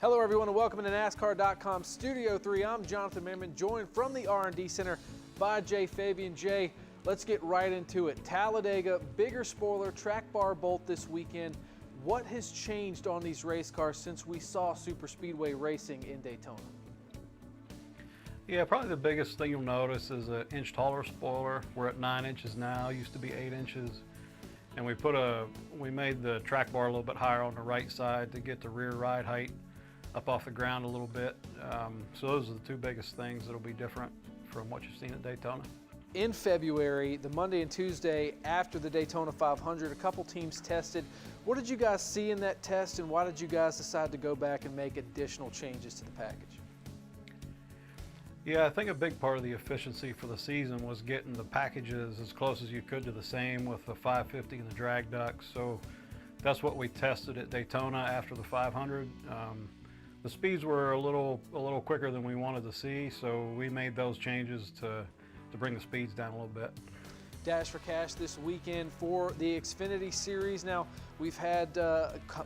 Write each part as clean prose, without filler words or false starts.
Hello everyone and welcome to NASCAR.com Studio 3. I'm Jonathan Merryman, joined from the R&D Center by Fabian. Jay, let's get right into it. Talladega, bigger spoiler, track bar bolt this weekend. What has changed on these race cars since we saw super speedway racing in Daytona? Yeah, probably the biggest thing you'll notice is an inch taller spoiler. We're at 9 inches now, used to be 8 inches. And we made the track bar a little bit higher on the right side to get the rear ride height up off the ground a little bit. So those are the two biggest things that'll be different from what you've seen at Daytona. In February, the Monday and Tuesday after the Daytona 500, a couple teams tested. What did you guys see in that test, and why did you guys decide to go back and make additional changes to the package? Yeah, I think a big part of the efficiency for the season was getting the packages as close as you could to the same with the 550 and the drag ducts. So that's what we tested at Daytona after the 500. The speeds were a little quicker than we wanted to see, so we made those changes to bring the speeds down a little bit. Dash for Cash this weekend for the Xfinity Series. Now, we've had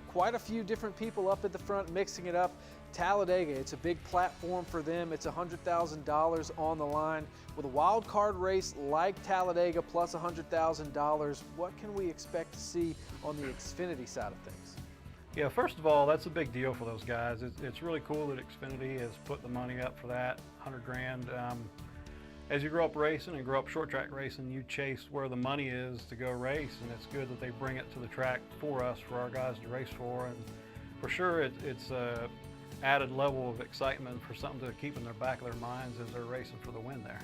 quite a few different people up at the front mixing it up. Talladega, it's a big platform for them. It's $100,000 on the line. With a wild card race like Talladega plus $100,000, what can we expect to see on the Xfinity side of things? Yeah, first of all, that's a big deal for those guys. It's really cool that Xfinity has put the money up for that, 100 grand. As you grow up racing and grow up short track racing, you chase where the money is to go race, and it's good that they bring it to the track for us, for our guys to race for. And for sure, it's a added level of excitement for something to keep in the back of their minds as they're racing for the win there.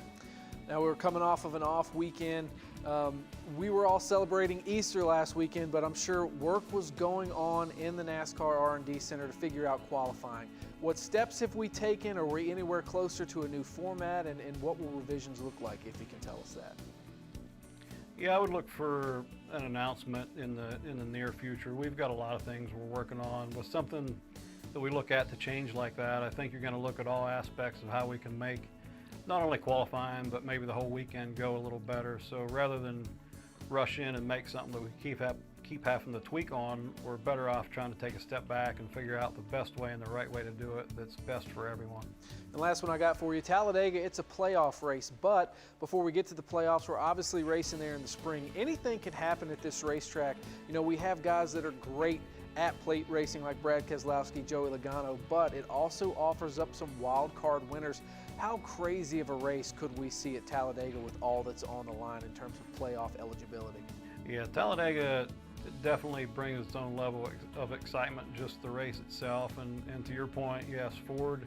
Now, we're coming off of an off weekend. We were all celebrating Easter last weekend, but I'm sure work was going on in the NASCAR R&D Center to figure out qualifying. What steps have we taken? Are we anywhere closer to a new format, and what will revisions look like, if you can tell us that? Yeah, I would look for an announcement in the near future. We've got a lot of things we're working on. With something that we look at to change like that, I think you're going to look at all aspects of how we can make not only qualifying, but maybe the whole weekend go a little better. So rather than rush in and make something that we keep having to tweak on, we're better off trying to take a step back and figure out the best way and the right way to do it that's best for everyone. The last one I got for you, Talladega, it's a playoff race, but before we get to the playoffs, we're obviously racing there in the spring. Anything can happen at this racetrack. You know, we have guys that are great at plate racing like Brad Keselowski, Joey Logano, but it also offers up some wild card winners. How crazy of a race could we see at Talladega with all that's on the line in terms of playoff eligibility? Yeah, Talladega definitely brings its own level of excitement, just the race itself. And to your point, yes, Ford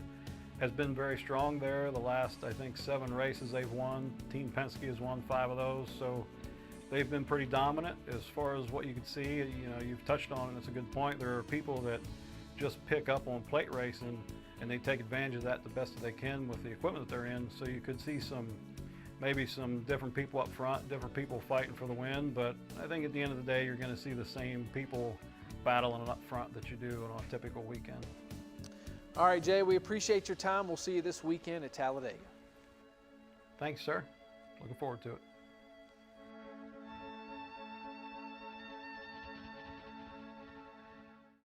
has been very strong there. The last, I think, 7 races they've won. Team Penske has won 5 of those. So they've been pretty dominant as far as what you can see. You know, you've touched on it, and it's a good point. There are people that just pick up on plate racing and they take advantage of that the best that they can with the equipment that they're in. So you could see maybe some different people up front, different people fighting for the win, but I think at the end of the day, you're going to see the same people battling up front that you do on a typical weekend. All right, Jay, we appreciate your time. We'll see you this weekend at Talladega. Thanks, sir. Looking forward to it.